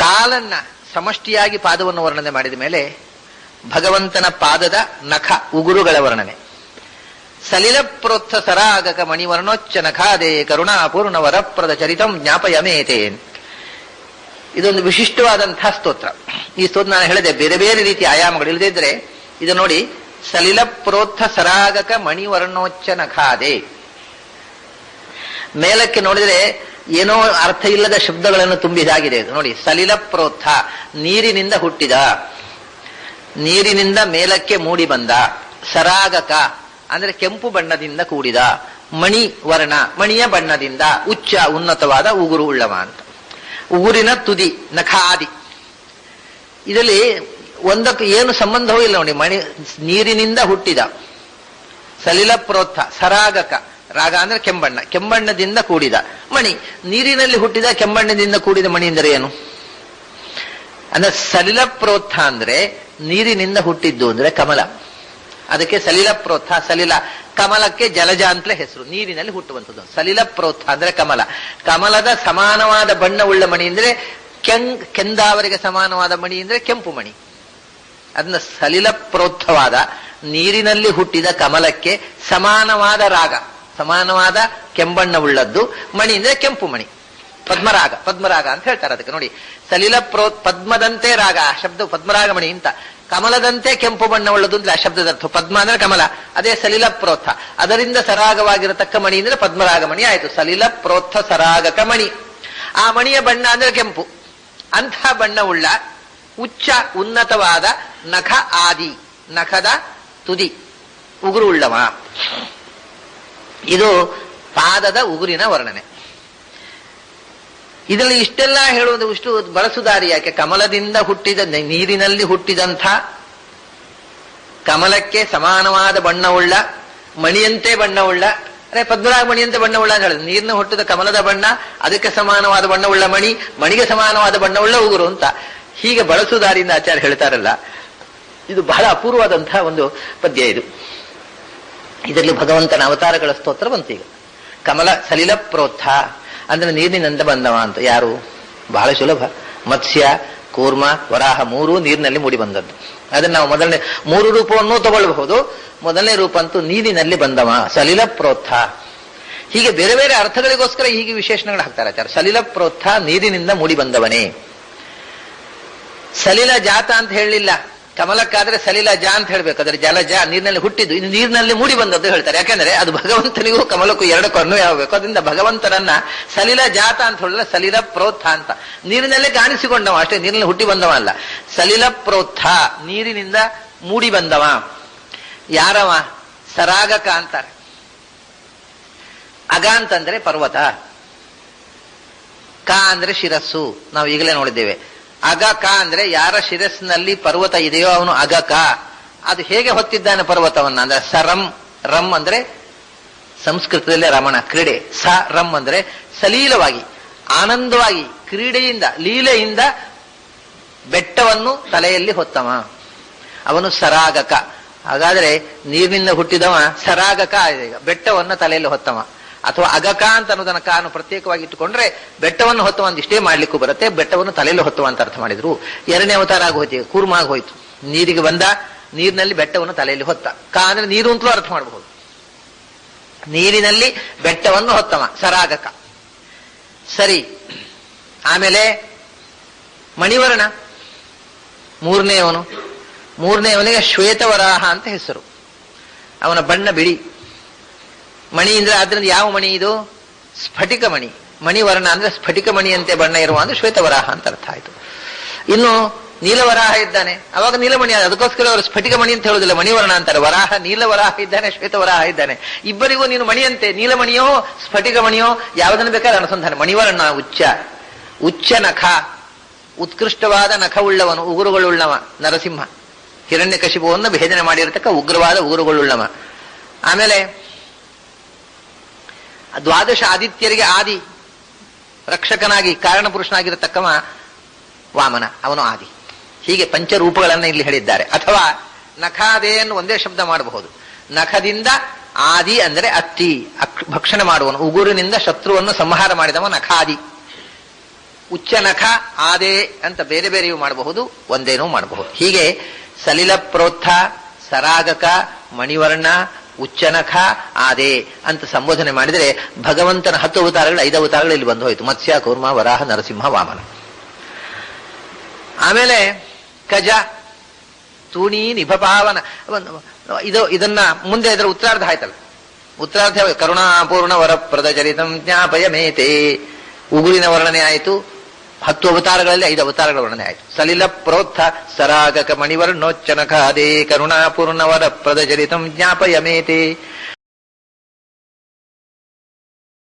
ಕಾಲನ್ನ ಸಮಷ್ಟಿಯಾಗಿ ಪಾದವನ್ನು ವರ್ಣನೆ ಮಾಡಿದ ಮೇಲೆ ಭಗವಂತನ ಪಾದದ ನಖ ಉಗುರುಗಳ ವರ್ಣನೆ. ಸಲಿಲ ಪ್ರೋತ್ಥ ಸರಾಗಕ ಮಣಿವರ್ಣೋಚ್ಚ ನಖಾದೇ ಕರುಣಾಪೂರ್ಣ ವರಪ್ರದ ಚರಿತಂ ಜ್ಞಾಪಯಮೇತೆ. ಇದೊಂದು ವಿಶಿಷ್ಟವಾದಂತಹ ಸ್ತೋತ್ರ. ಈ ಸ್ತೋತ್ರ ನಾನು ಹೇಳಿದೆ ಬೇರೆ ಬೇರೆ ರೀತಿಯ ಆಯಾಮಗಳು ಇಲ್ಲದೇ ಇದ್ರೆ ಇದು ನೋಡಿ, ಸಲಿಲ ಪ್ರೋತ್ಥ ಸರಾಗಕ ಮಣಿವರ್ಣೋಚ್ಚ ನಖಾದೆ. ಮೇಲಕ್ಕೆ ನೋಡಿದ್ರೆ ಏನೋ ಅರ್ಥ ಇಲ್ಲದ ಶಬ್ದಗಳನ್ನು ತುಂಬಿದಾಗಿದೆ ಇದು ನೋಡಿ. ಸಲಿಲ ಪ್ರೋತ್ಥ ನೀರಿನಿಂದ ಹುಟ್ಟಿದ, ನೀರಿನಿಂದ ಮೇಲಕ್ಕೆ ಮೂಡಿ ಬಂದ. ಸರಾಗಕ ಅಂದ್ರೆ ಕೆಂಪು ಬಣ್ಣದಿಂದ ಕೂಡಿದ. ಮಣಿ ವರ್ಣ ಮಣಿಯ ಬಣ್ಣದಿಂದ. ಉಚ್ಚ ಉನ್ನತವಾದ ಉಗುರು ಉಳ್ಳವ ಅಂತ. ಉಗುರಿನ ತುದಿ ನಖಾದಿ. ಇದರಲ್ಲಿ ಒಂದಕ್ಕೆ ಏನು ಸಂಬಂಧವೂ ಇಲ್ಲ ನೋಡಿ. ಮಣಿ ನೀರಿನಿಂದ ಹುಟ್ಟಿದ, ಸಲಿಲ ಪ್ರೋತ್ಥ ಸರಾಗಕ, ರಾಗ ಅಂದ್ರೆ ಕೆಂಬಣ್ಣ, ಕೆಂಬಣ್ಣದಿಂದ ಕೂಡಿದ ಮಣಿ. ನೀರಿನಲ್ಲಿ ಹುಟ್ಟಿದ ಕೆಂಬಣ್ಣದಿಂದ ಕೂಡಿದ ಮಣಿ ಅಂದರೆ ಏನು ಅಂದ್ರೆ ಸಲಿಲ ಪ್ರೋತ್ಥ ಅಂದ್ರೆ ನೀರಿನಿಂದ ಹುಟ್ಟಿದ್ದು ಅಂದ್ರೆ ಕಮಲ. ಅದಕ್ಕೆ ಸಲಿಲ ಪ್ರೋತ್ಥ. ಸಲಿಲ ಕಮಲಕ್ಕೆ ಜಲಜ ಅಂತಲೇ ಹೆಸರು, ನೀರಿನಲ್ಲಿ ಹುಟ್ಟುವಂಥದ್ದು. ಸಲಿಲ ಪ್ರೋತ್ಥ ಅಂದ್ರೆ ಕಮಲ. ಕಮಲದ ಸಮಾನವಾದ ಬಣ್ಣವುಳ್ಳ ಮಣಿ ಅಂದ್ರೆ ಕೆಂದಾವರಿಗೆ ಸಮಾನವಾದ ಮಣಿ ಅಂದ್ರೆ ಕೆಂಪು ಮಣಿ. ಅದನ್ನ ಸಲಿಲ ಪ್ರೋತ್ಥವಾದ ನೀರಿನಲ್ಲಿ ಹುಟ್ಟಿದ ಕಮಲಕ್ಕೆ ಸಮಾನವಾದ ರಾಗ, ಸಮಾನವಾದ ಕೆಂಬಣ್ಣವುಳ್ಳದ್ದು ಮಣಿ ಅಂದ್ರೆ ಕೆಂಪು ಮಣಿ. ಪದ್ಮರಾಗ, ಪದ್ಮರಾಗ ಅಂತ ಹೇಳ್ತಾರೆ ಅದಕ್ಕೆ ನೋಡಿ. ಸಲಿಲ ಪದ್ಮದಂತೆ ರಾಗ, ಶಬ್ದ ಪದ್ಮರಾಗ ಮಣಿ ಅಂತ. ಕಮಲದಂತೆ ಕೆಂಪು ಬಣ್ಣವುಳ್ಳದು ಅಂದ್ರೆ ಆ ಶಬ್ದದ ಅರ್ಥ. ಪದ್ಮ ಅಂದ್ರೆ ಕಮಲ, ಅದೇ ಸಲಿಲ ಪ್ರೋತ್ಥ. ಅದರಿಂದ ಸರಾಗವಾಗಿರತಕ್ಕ ಮಣಿ ಅಂದ್ರೆ ಪದ್ಮರಾಗ ಮಣಿ ಆಯ್ತು. ಸಲಿಲ ಪ್ರೋತ್ಥ ಸರಾಗಕ ಮಣಿ. ಆ ಮಣಿಯ ಬಣ್ಣ ಅಂದ್ರೆ ಕೆಂಪು. ಅಂಥ ಬಣ್ಣವುಳ್ಳ ಉಚ್ಚ ಉನ್ನತವಾದ ನಖ ಆದಿ, ನಖದ ತುದಿ ಉಗುರು ಉಳ್ಳವ. ಇದು ಪಾದದ ಉಗುರಿನ ವರ್ಣನೆ. ಇದರಲ್ಲಿ ಇಷ್ಟೆಲ್ಲ ಹೇಳುವುದು ಇಷ್ಟು ಬಳಸುದಾರಿ ಯಾಕೆ? ಕಮಲದಿಂದ ಹುಟ್ಟಿದ, ನೀರಿನಲ್ಲಿ ಹುಟ್ಟಿದಂಥ ಕಮಲಕ್ಕೆ ಸಮಾನವಾದ ಬಣ್ಣವುಳ್ಳ ಮಣಿಯಂತೆ ಬಣ್ಣವುಳ್ಳ, ಅದೇ ಪದ್ಮರಾಗ ಮಣಿಯಂತೆ ಬಣ್ಣವುಳ್ಳ ಅಂತ ಹೇಳಿದ್ರು. ನೀರಿನ ಹುಟ್ಟಿದ ಕಮಲದ ಬಣ್ಣ, ಅದಕ್ಕೆ ಸಮಾನವಾದ ಬಣ್ಣವುಳ್ಳ ಮಣಿ, ಮಣಿಗೆ ಸಮಾನವಾದ ಬಣ್ಣವುಳ್ಳ ಉಗುರು ಅಂತ ಹೀಗೆ ಬಳಸುದಾರಿಯಿಂದ ಆಚಾರ್ಯ ಹೇಳ್ತಾರಲ್ಲ, ಇದು ಬಹಳ ಅಪೂರ್ವವಾದಂತಹ ಒಂದು ಪದ್ಯ ಇದು. ಇದರಲ್ಲಿ ಭಗವಂತನ ಅವತಾರಗಳ ಸ್ತೋತ್ರ ಬಂತು ಈಗ. ಕಮಲ ಸಲಿಲ ಪ್ರೋತ್ಥ ಅಂದ್ರೆ ನೀರಿನಿಂದ ಬಂದವ ಅಂತ. ಯಾರು? ಬಹಳ ಸುಲಭ. ಮತ್ಸ್ಯ, ಕೂರ್ಮ, ವರಾಹ ಮೂರೂ ನೀರಿನಲ್ಲಿ ಮೂಡಿ ಬಂದದ್ದು. ಅದನ್ನ ನಾವು ಮೊದಲನೇ ಮೂರು ರೂಪವನ್ನು ತಗೊಳ್ಬಹುದು. ಮೊದಲನೇ ರೂಪ ಅಂತೂ ನೀರಿನಲ್ಲಿ ಬಂದವ, ಸಲಿಲ ಪ್ರೋತ್ಥ. ಹೀಗೆ ಬೇರೆ ಬೇರೆ ಅರ್ಥಗಳಿಗೋಸ್ಕರ ಹೀಗೆ ವಿಶೇಷಣಗಳು ಹಾಕ್ತಾರೆ ಆಚಾರ್ಯ. ಸಲಿಲ ಪ್ರೋತ್ಥ ನೀರಿನಿಂದ ಮೂಡಿ ಬಂದವನೇ. ಸಲಿಲ ಜಾತ ಅಂತ ಹೇಳಲಿಲ್ಲ. ಕಮಲಕ್ಕಾದ್ರೆ ಸಲಿಲ ಜ ಅಂತ ಹೇಳ್ಬೇಕು. ಅದ್ರ ಜಲಜ ನೀರಿನಲ್ಲಿ ಹುಟ್ಟಿದ್ದು, ಇದು ನೀರಿನಲ್ಲಿ ಮೂಡಿ ಬಂದದ್ದು ಹೇಳ್ತಾರೆ. ಯಾಕಂದ್ರೆ ಅದು ಭಗವಂತನಿಗೂ ಕಮಲಕ್ಕೂ ಎರಡಕ್ಕೂ ಅನ್ವಯವಾಗಬೇಕು. ಅದರಿಂದ ಭಗವಂತನನ್ನ ಸಲಿಲ ಜಾತ ಅಂತ ಹೇಳಿದ್ರೆ ಸಲಿಲ ಪ್ರೋತ್ಥ ಅಂತ. ನೀರಿನಲ್ಲೇ ಕಾಣಿಸಿಕೊಂಡವ ಅಷ್ಟೇ, ನೀರಿನಲ್ಲಿ ಹುಟ್ಟಿ ಬಂದವ ಅಲ್ಲ. ಸಲಿಲ ಪ್ರೋತ್ಥ ನೀರಿನಿಂದ ಮೂಡಿ ಬಂದವ. ಯಾರವ? ಸರಾಗಕ ಅಂತಾರೆ. ಅಗ ಅಂತಂದ್ರೆ ಪರ್ವತ, ಕ ಅಂದ್ರೆ ಶಿರಸ್ಸು. ನಾವು ಈಗಲೇ ನೋಡಿದ್ದೇವೆ. ಅಗಕ ಅಂದ್ರೆ ಯಾರ ಶಿರಸ್ಸಿನಲ್ಲಿ ಪರ್ವತ ಇದೆಯೋ ಅವನು ಅಗಕ. ಅದು ಹೇಗೆ ಹೊತ್ತಿದ್ದಾನೆ ಪರ್ವತವನ್ನ ಅಂದ್ರೆ ಸರಂ. ರಂ ಅಂದ್ರೆ ಸಂಸ್ಕೃತದಲ್ಲೇ ರಮಣ, ಕ್ರೀಡೆ. ಸ ರಂ ಅಂದ್ರೆ ಸಲೀಲವಾಗಿ, ಆನಂದವಾಗಿ, ಕ್ರೀಡೆಯಿಂದ, ಲೀಲೆಯಿಂದ ಬೆಟ್ಟವನ್ನು ತಲೆಯಲ್ಲಿ ಹೊತ್ತವ ಅವನು ಸರಾಗಕ. ಹಾಗಾದ್ರೆ ನೀರಿನಿಂದ ಹುಟ್ಟಿದವ ಸರಾಗಕ, ಬೆಟ್ಟವನ್ನು ತಲೆಯಲ್ಲಿ ಹೊತ್ತವ. ಅಥವಾ ಅಗಕ ಅಂತ ಅನ್ನೋದನ್ನ ಕಾನು ಪ್ರತ್ಯೇಕವಾಗಿ ಇಟ್ಟುಕೊಂಡ್ರೆ ಬೆಟ್ಟವನ್ನು ಹೊತ್ತುವ ಇಷ್ಟೇ ಮಾಡ್ಲಿಕ್ಕೂ ಬರುತ್ತೆ. ಬೆಟ್ಟವನ್ನು ತಲೆಯಲ್ಲಿ ಹೊತ್ತುವ ಅಂತ ಅರ್ಥ ಮಾಡಿದ್ರು. ಎರಡನೇ ಅವತಾರ ಆಗೋಯ್ತು, ಕೂರ್ಮ ಆಗೋಯ್ತು. ನೀರಿಗೆ ಬಂದ, ನೀರಿನಲ್ಲಿ ಬೆಟ್ಟವನ್ನು ತಲೆಯಲ್ಲಿ ಹೊತ್ತ. ಕ ಅಂದ್ರೆ ನೀರು ಅಂತಲೂ ಅರ್ಥ ಮಾಡಬಹುದು. ನೀರಿನಲ್ಲಿ ಬೆಟ್ಟವನ್ನು ಹೊತ್ತವ ಸರಾಗಕ. ಸರಿ. ಆಮೇಲೆ ಮಣಿವರ್ಣ ಮೂರನೆಯವನಿಗೆ ಶ್ವೇತವರಾಹ ಅಂತ ಹೆಸರು. ಅವನ ಬಣ್ಣ ಬಿಳಿ. ಮಣಿ ಅಂದ್ರೆ ಆದ್ರಿಂದ ಯಾವ ಮಣಿ ಇದು? ಸ್ಫಟಿಕ ಮಣಿ. ಮಣಿವರ್ಣ ಅಂದ್ರೆ ಸ್ಫಟಿಕ ಮಣಿಯಂತೆ ಬಣ್ಣ ಇರುವ ಅಂದ್ರೆ ಶ್ವೇತವರಾಹ ಅಂತ ಅರ್ಥ ಆಯ್ತು. ಇನ್ನು ನೀಲವರಾಹ ಇದ್ದಾನೆ, ಅವಾಗ ನೀಲಮಣಿ. ಅದಕ್ಕೋಸ್ಕರ ಅವರು ಸ್ಫಟಿಕ ಮಣಿ ಅಂತ ಹೇಳುದಿಲ್ಲ, ಮಣಿವರ್ಣ ಅಂತಾರೆ. ವರಾಹ ನೀಲವರಾಹ ಇದ್ದಾನೆ, ಶ್ವೇತವರಾಹ ಇದ್ದಾನೆ. ಇಬ್ಬರಿಗೂ ನೀನು ಮಣಿಯಂತೆ, ನೀಲಮಣಿಯೋ ಸ್ಫಟಿಕ ಮಣಿಯೋ ಯಾವುದನ್ನು ಬೇಕಾದ್ರೆ ಅನುಸಂಧಾನ. ಮಣಿವರ್ಣ ಉಚ್ಚ ನಖ, ಉತ್ಕೃಷ್ಟವಾದ ನಖವುಳ್ಳವನು, ಉಗುರುಗಳುಳ್ಳವ ನರಸಿಂಹ. ಹಿರಣ್ಯಕಶಿಪುವನ್ನು ಭೇದನೆ ಮಾಡಿರತಕ್ಕ ಉಗ್ರವಾದ ಉಗುರುಗಳುಳ್ಳವ. ಆಮೇಲೆ ದ್ವಾದಶ ಆದಿತ್ಯರಿಗೆ ಆದಿ ರಕ್ಷಕನಾಗಿ ಕಾರಣ ಪುರುಷನಾಗಿರತಕ್ಕವ ವಾಮನ, ಅವನು ಆದಿ. ಹೀಗೆ ಪಂಚರೂಪಗಳನ್ನ ಇಲ್ಲಿ ಹೇಳಿದ್ದಾರೆ. ಅಥವಾ ನಖಾದೇಯನ್ನು ಒಂದೇ ಶಬ್ದ ಮಾಡಬಹುದು. ನಖದಿಂದ ಆದಿ ಅಂದರೆ ಅತ್ತಿ, ಭಕ್ಷಣೆ ಮಾಡುವನು. ಉಗುರಿನಿಂದ ಶತ್ರುವನ್ನು ಸಂಹಾರ ಮಾಡಿದವ ನಖಾದಿ. ಉಚ್ಚನಖ ಆದೆ ಅಂತ ಬೇರೆ ಬೇರೆಯೂ ಮಾಡಬಹುದು, ಒಂದೇನೂ ಮಾಡಬಹುದು. ಹೀಗೆ ಸಲಿಲ ಪ್ರೋತ್ಥ, ಸರಾಗಕ, ಮಣಿವರ್ಣ, ಉಚ್ಚನಖ, ಆದೆ ಅಂತ ಸಂಬೋಧನೆ ಮಾಡಿದರೆ ಭಗವಂತನ 10 ಅವತಾರಗಳು 5 ಅವತಾರಗಳು ಇಲ್ಲಿ ಬಂದು ಹೋಯಿತು. ಮತ್ಸ್ಯ, ಕೂರ್ಮ, ವರಾಹ, ನರಸಿಂಹ, ವಾಮನ. ಆಮೇಲೆ ಕಜ, ತೂಣಿ, ನಿಭಪಾವನ. ಇದನ್ನ ಮುಂದೆ ಇದರ ಉತ್ತರಾರ್ಧ ಆಯ್ತಲ್ಲ. ಉತ್ತರಾರ್ಧ ಕರುಣಾಪೂರ್ಣ ವರಪ್ರದ ಚರಿತಂ ಜ್ಞಾಪಯ ಮೇತೆ. ಉಗುರಿನ ವರ್ಣನೆ ಆಯಿತು. 10 ಅವತಾರಗಳಲ್ಲಿ 5 ಅವತಾರಗಳ ವರ್ಣನೆ ಆಯಿತು. ಸಲಿಲ ಪ್ರೋತ್ಥ, ಸರಾಗಕ, ಮಣಿವರ್ಣೋಚ್ಚನಖಾದೇ, ಕರುಣಾಪೂರ್ಣ ವರಪ್ರದ ಚರಿತಂ ಜ್ಞಾಪಯ ಮೇತೆ.